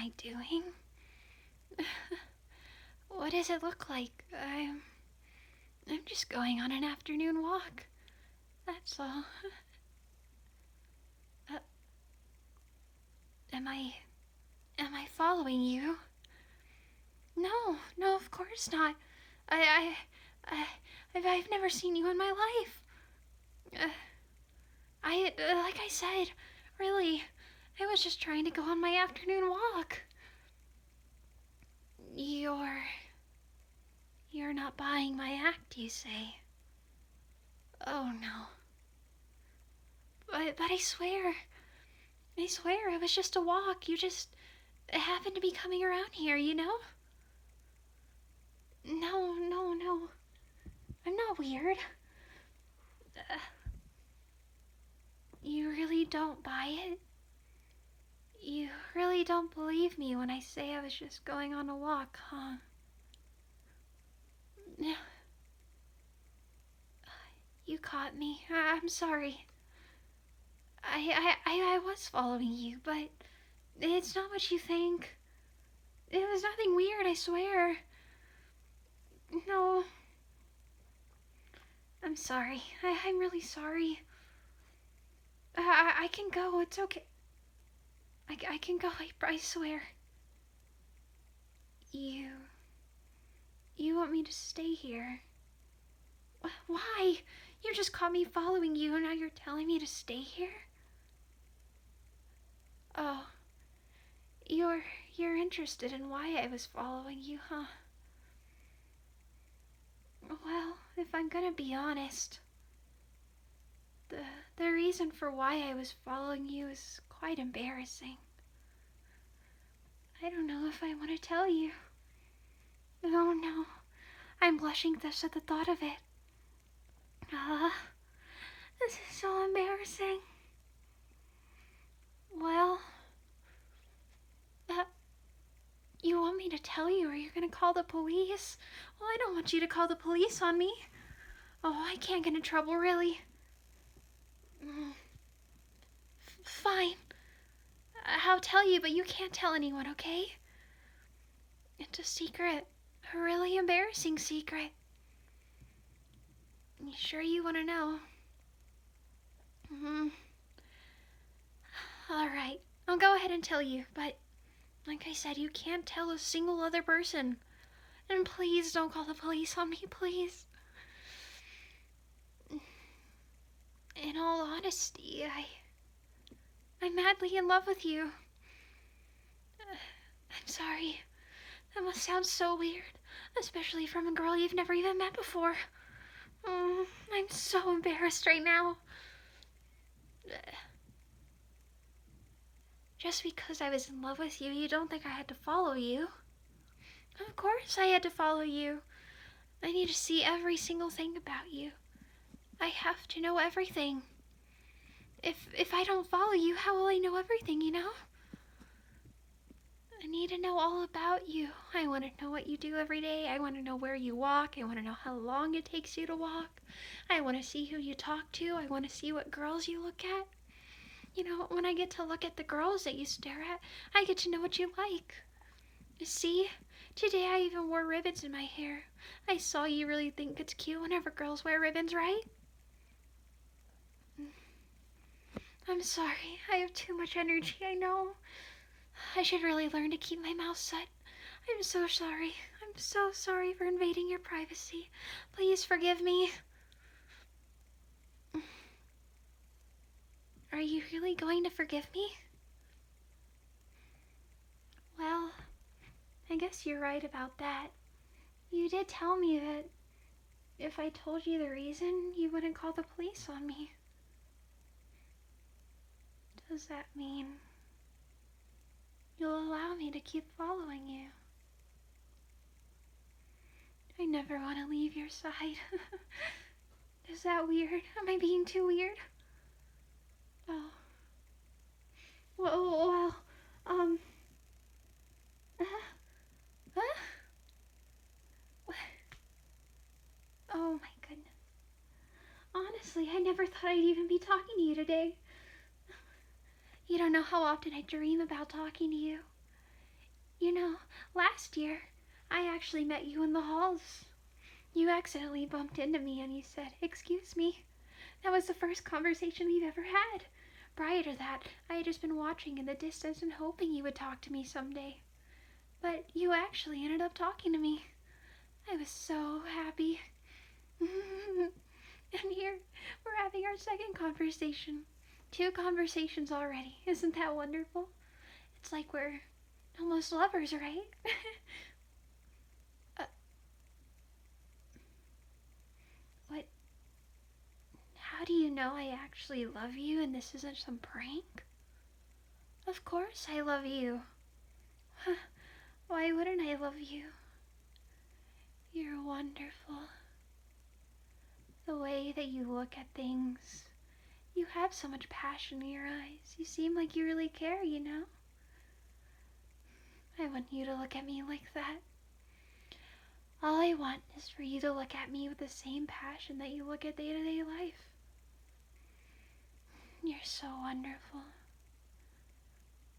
I doing? What does it look like? I'm just going on an afternoon walk. That's all. Uh, am I following you? No, no, of course not. I've never seen you in my life. Like I said, really, I was just trying to go on my afternoon walk. You're not buying my act, you say? Oh no. But I swear it was just a walk. You just happened to be coming around here, you know? No, no, no. I'm not weird. Uh, you really don't buy it? You really don't believe me when I say I was just going on a walk, huh? You caught me. I'm sorry. I was following you, but it's not what you think. It was nothing weird, I swear. No. I'm sorry. I'm really sorry. I can go. It's okay. I can go. I swear. You want me to stay here? Why? You just caught me following you and now you're telling me to stay here? Oh. You're interested in why I was following you, huh? Well, if I'm gonna be honest, the reason for why I was following you is quite embarrassing. I don't know if I want to tell you. Oh no, I'm blushing just at the thought of it. This is so embarrassing. Well, you want me to tell you or you're gonna call the police? Well, I don't want you to call the police on me. Oh, I can't get in trouble, really. Fine. I'll tell you, but you can't tell anyone, okay? It's a secret. A really embarrassing secret. You sure you want to know? Alright, I'll go ahead and tell you, but like I said, you can't tell a single other person. And please don't call the police on me, please. In all honesty, I'm madly in love with you. I'm sorry. That must sound so weird, especially from a girl you've never even met before. I'm so embarrassed right now. Just because I was in love with you, you don't think I had to follow you? Of course I had to follow you. I need to see every single thing about you. I have to know everything. If I don't follow you, how will I know everything, you know? I need to know all about you. I want to know what you do every day. I want to know where you walk. I want to know how long it takes you to walk. I want to see who you talk to. I want to see what girls you look at. You know, when I get to look at the girls that you stare at, I get to know what you like. See? Today I even wore ribbons in my hair. I saw you really think it's cute whenever girls wear ribbons, right? I'm sorry. I have too much energy, I know. I should really learn to keep my mouth shut. I'm so sorry. I'm so sorry for invading your privacy. Please forgive me. Are you really going to forgive me? Well, I guess you're right about that. You did tell me that if I told you the reason, you wouldn't call the police on me. Does that mean you'll allow me to keep following you? I never want to leave your side. Is that weird? Am I being too weird? Oh. Well, oh my goodness. Honestly, I never thought I'd even be talking to you today. You don't know how often I dream about talking to you. You know, last year, I actually met you in the halls. You accidentally bumped into me and you said, "Excuse me." That was the first conversation we've ever had. Prior to that, I had just been watching in the distance and hoping you would talk to me someday. But you actually ended up talking to me. I was so happy. And here, we're having our second conversation. 2 conversations already. Isn't that wonderful? It's like we're almost lovers, right? uh, what? How do you know I actually love you and this isn't some prank? Of course I love you. Why wouldn't I love you? You're wonderful. The way that you look at things. You have so much passion in your eyes. You seem like you really care, you know? I want you to look at me like that. All I want is for you to look at me with the same passion that you look at day-to-day life. You're so wonderful.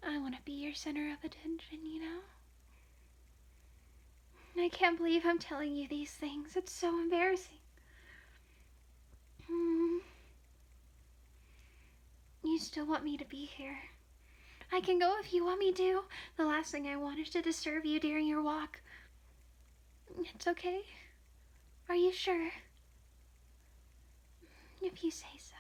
I want to be your center of attention, you know? I can't believe I'm telling you these things. It's so embarrassing. You still want me to be here. I can go if you want me to. The last thing I want is to disturb you during your walk. It's okay. Are you sure? If you say so.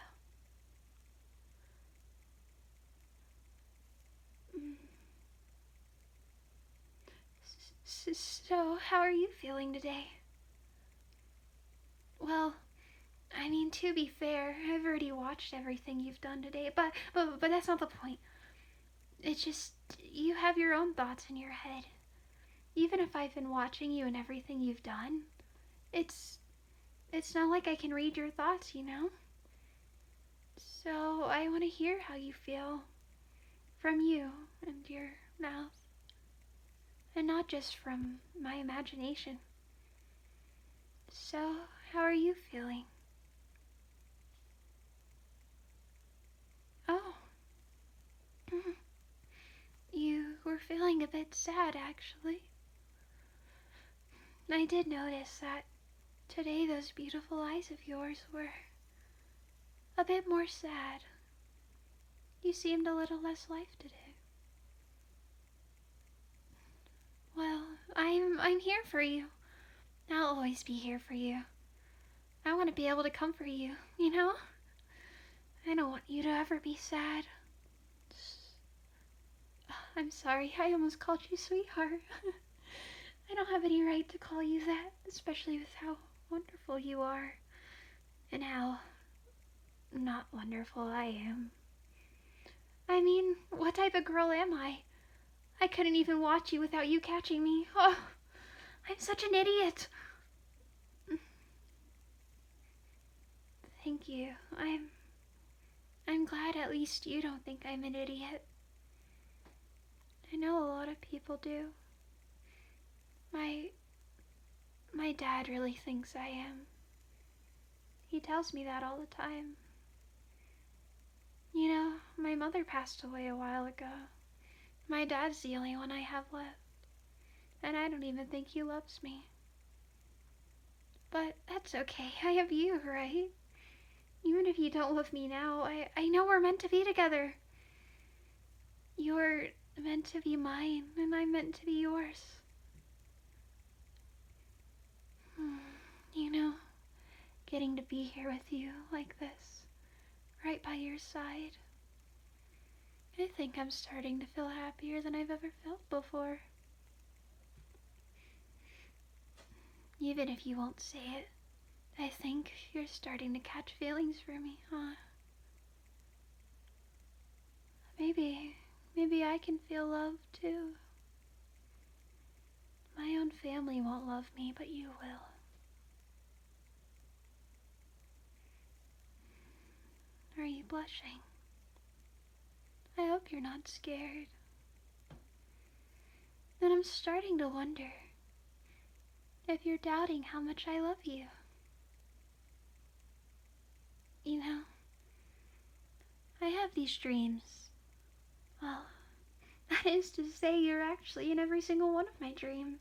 So, how are you feeling today? Well, I mean, to be fair, I've already watched everything you've done today, but that's not the point. It's just, you have your own thoughts in your head. Even if I've been watching you and everything you've done, it's not like I can read your thoughts, you know? So, I want to hear how you feel from you and your mouth, and not just from my imagination. So, how are you feeling? Oh, you were feeling a bit sad, actually. I did notice that today those beautiful eyes of yours were a bit more sad. You seemed a little less life today. Well, I'm here for you. I'll always be here for you. I want to be able to comfort you, you know? I don't want you to ever be sad. I'm sorry, I almost called you sweetheart. I don't have any right to call you that, especially with how wonderful you are and how not wonderful I am. I mean, what type of girl am I? I couldn't even watch you without you catching me. Oh, I'm such an idiot. Thank you. I'm glad at least you don't think I'm an idiot. I know a lot of people do. My dad really thinks I am. He tells me that all the time. You know, my mother passed away a while ago. My dad's the only one I have left. And I don't even think he loves me. But that's okay. I have you, right? Even if you don't love me now, I know we're meant to be together. You're meant to be mine, and I'm meant to be yours. You know, getting to be here with you like this, right by your side, I think I'm starting to feel happier than I've ever felt before. Even if you won't say it, I think you're starting to catch feelings for me, huh? Maybe I can feel love too. My own family won't love me, but you will. Are you blushing? I hope you're not scared. And I'm starting to wonder if you're doubting how much I love you. You know, I have these dreams. Well, That is to say, you're actually in every single one of my dreams.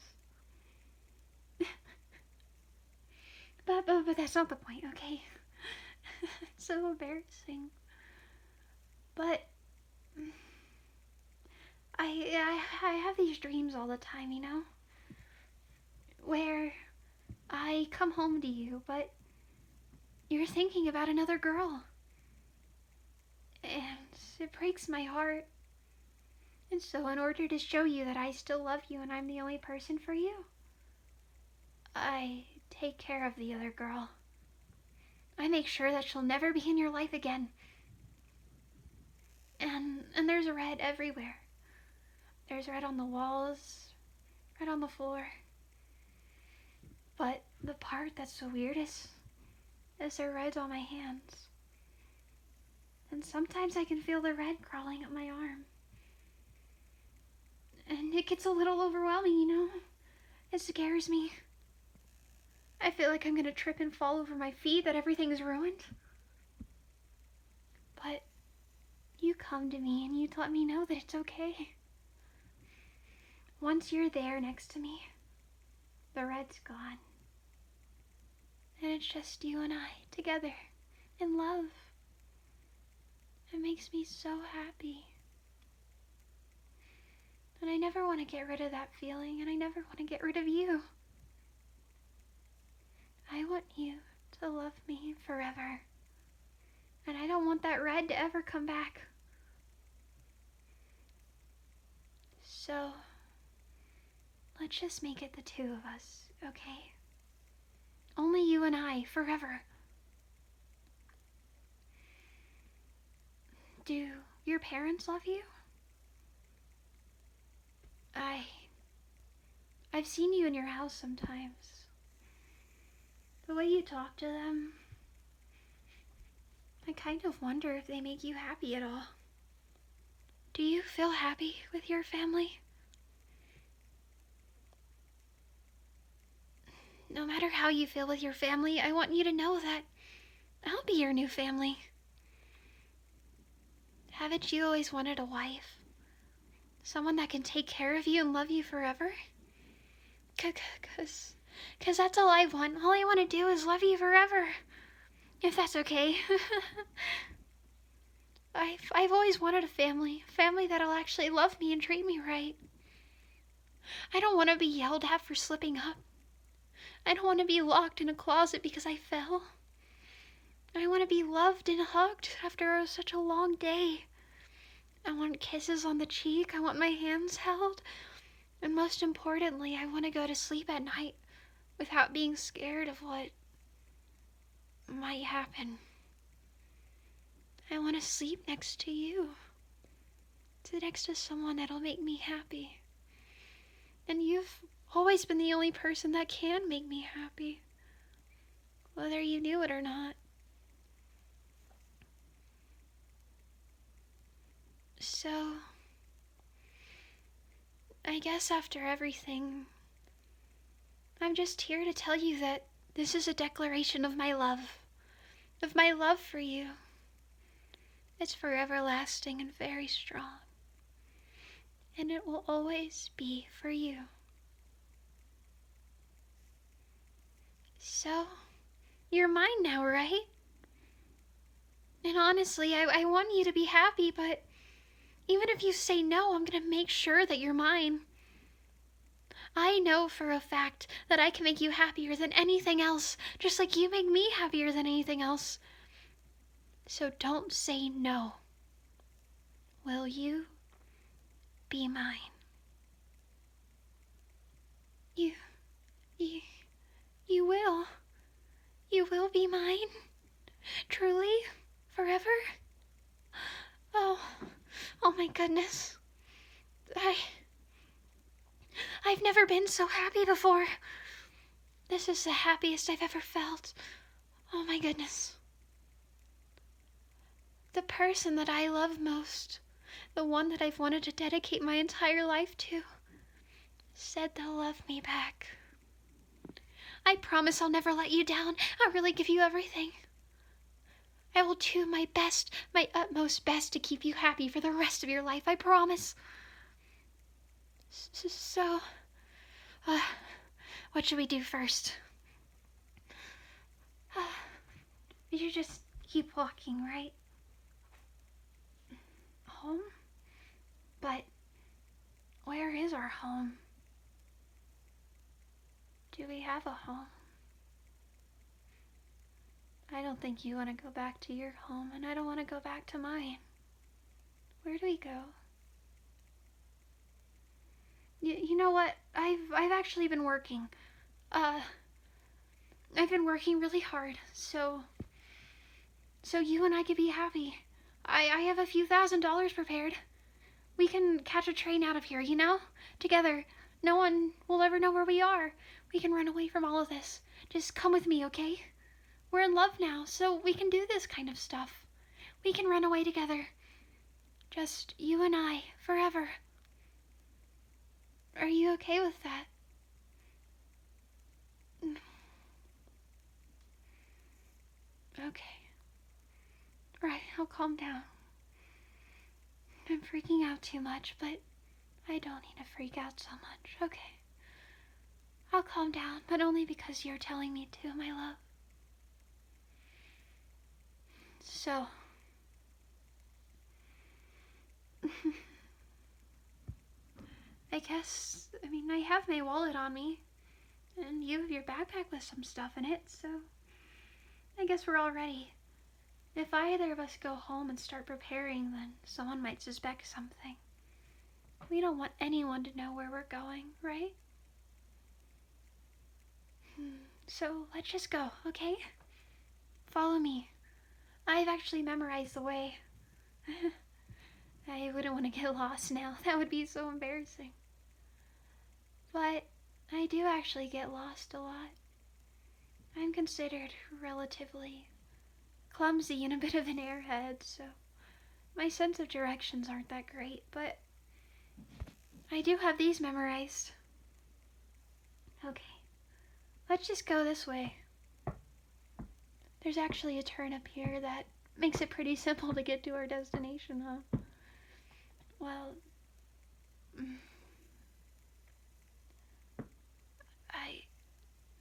But that's not the point, okay? It's so embarrassing. But I have these dreams all the time, you know? Where I come home to you, but you're thinking about another girl. And it breaks my heart. And so in order to show you that I still love you and I'm the only person for you, I take care of the other girl. I make sure that she'll never be in your life again. And there's red everywhere. There's red on the walls, red on the floor. But the part that's the weirdest is there red's on my hands. And sometimes I can feel the red crawling up my arm. And it gets a little overwhelming, you know? It scares me. I feel like I'm gonna trip and fall over my feet, that everything's ruined. But you come to me and you let me know that it's okay. Once you're there next to me, the red's gone. And it's just you and I together in love. It makes me so happy. And I never want to get rid of that feeling, and I never want to get rid of you. I want you to love me forever. And I don't want that red to ever come back. So, let's just make it the two of us, okay? Only you and I, forever. Do your parents love you? I've seen you in your house sometimes. The way you talk to them, I kind of wonder if they make you happy at all. Do you feel happy with your family? No matter how you feel with your family, I want you to know that I'll be your new family. Haven't you always wanted a wife? Someone that can take care of you and love you forever? Cause that's all I want. All I want to do is love you forever. If that's okay. I've always wanted a family that'll actually love me and treat me right. I don't want to be yelled at for slipping up. I don't want to be locked in a closet because I fell. I want to be loved and hugged after such a long day. I want kisses on the cheek. I want my hands held. And most importantly, I want to go to sleep at night without being scared of what might happen. I want to sleep next to you. Next to someone that'll make me happy. And you've always been the only person that can make me happy, whether you knew it or not. So, I guess after everything, I'm just here to tell you that this is a declaration of my love for you. It's forever lasting and very strong, and it will always be for you. So, you're mine now, right? And honestly, I want you to be happy, but even if you say no, I'm gonna make sure that you're mine. I know for a fact that I can make you happier than anything else, just like you make me happier than anything else. So don't say no. Will you be mine? You will. You will be mine? Truly? Forever? Oh my goodness. I've never been so happy before. This is the happiest I've ever felt. Oh my goodness. The person that I love most, the one that I've wanted to dedicate my entire life to, said they'll love me back. I promise I'll never let you down. I'll really give you everything. I will do my best, my utmost best to keep you happy for the rest of your life, I promise. So, uh, what should we do first? You just keep walking, right? Home? But where is our home? Do we have a home? I don't think you want to go back to your home, and I don't want to go back to mine. Where do we go? You know what? I've actually been working. I've been working really hard, so you and I could be happy. I have a few $1,000s prepared. We can catch a train out of here, you know? Together. No one will ever know where we are. We can run away from all of this. Just come with me, okay? We're in love now, so we can do this kind of stuff. We can run away together. Just you and I, forever. Are you okay with that? Okay. Right, I'll calm down. I'm freaking out too much, but I don't need to freak out so much, okay? I'll calm down, but only because you're telling me to, my love. So... I have my wallet on me, and you have your backpack with some stuff in it, so I guess we're all ready. If either of us go home and start preparing, then someone might suspect something. We don't want anyone to know where we're going, right? So let's just go, okay? Follow me. I've actually memorized the way. I wouldn't want to get lost now. That would be so embarrassing. But I do actually get lost a lot. I'm considered relatively clumsy and a bit of an airhead, so my sense of directions aren't that great, but I do have these memorized. Okay, let's just go this way. There's actually a turn up here that makes it pretty simple to get to our destination, huh? Well,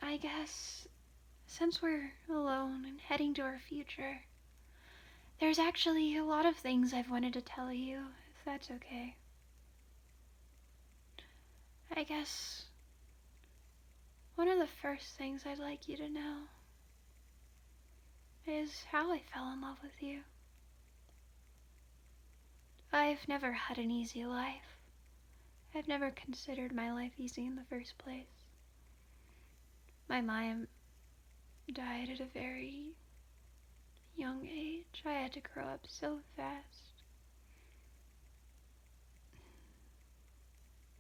I guess since we're alone and heading to our future, there's actually a lot of things I've wanted to tell you, if that's okay. I guess one of the first things I'd like you to know is how I fell in love with you. I've never had an easy life. I've never considered my life easy in the first place. My mom died at a very young age. I had to grow up so fast.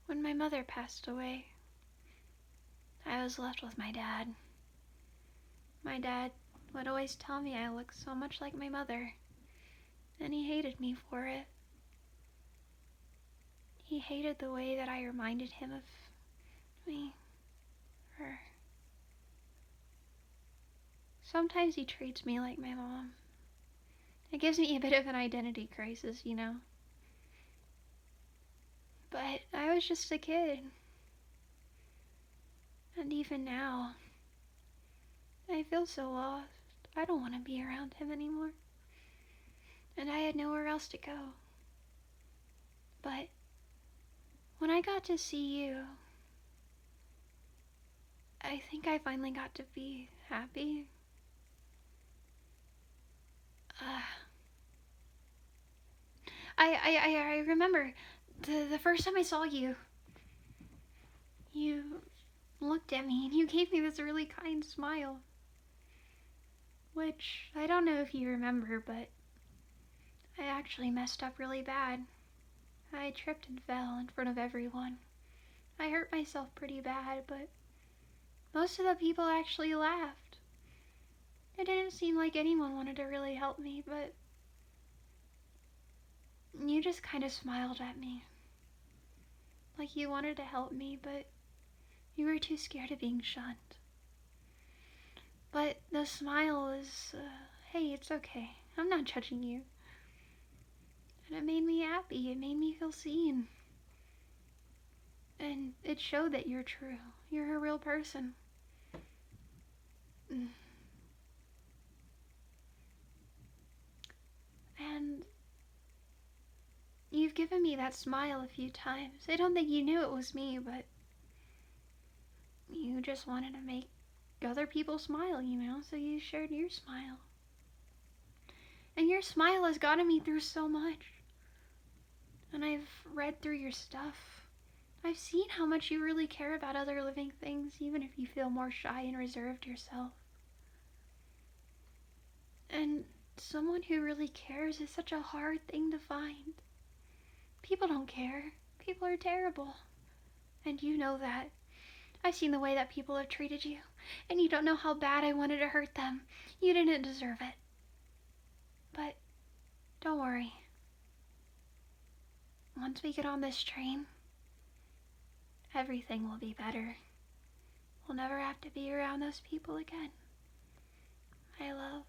When my mother passed away, I was left with my dad. My dad would always tell me I looked so much like my mother, and he hated me for it. He hated the way that I reminded him of me, her. Sometimes he treats me like my mom. It gives me a bit of an identity crisis, you know. But I was just a kid. And even now, I feel so lost. I don't want to be around him anymore. And I had nowhere else to go. But when I got to see you, I think I finally got to be happy. I remember the first time I saw you. You looked at me and you gave me this really kind smile. Which, I don't know if you remember, but I actually messed up really bad. I tripped and fell in front of everyone. I hurt myself pretty bad, but most of the people actually laughed. It didn't seem like anyone wanted to really help me, but you just kind of smiled at me. Like you wanted to help me, but you were too scared of being shunned. But the smile was, hey, it's okay. I'm not judging you. And it made me happy. It made me feel seen. And it showed that you're true. You're a real person. And you've given me that smile a few times. I don't think you knew it was me, but you just wanted to make other people smile, so you shared your smile. And your smile has gotten me through so much. And I've read through your stuff. I've seen how much you really care about other living things, even if you feel more shy and reserved yourself. And someone who really cares is such a hard thing to find. People don't care. People are terrible. And you know that. I've seen the way that people have treated you, and you don't know how bad I wanted to hurt them. You didn't deserve it. But don't worry. Once we get on this train, everything will be better. We'll never have to be around those people again. My love.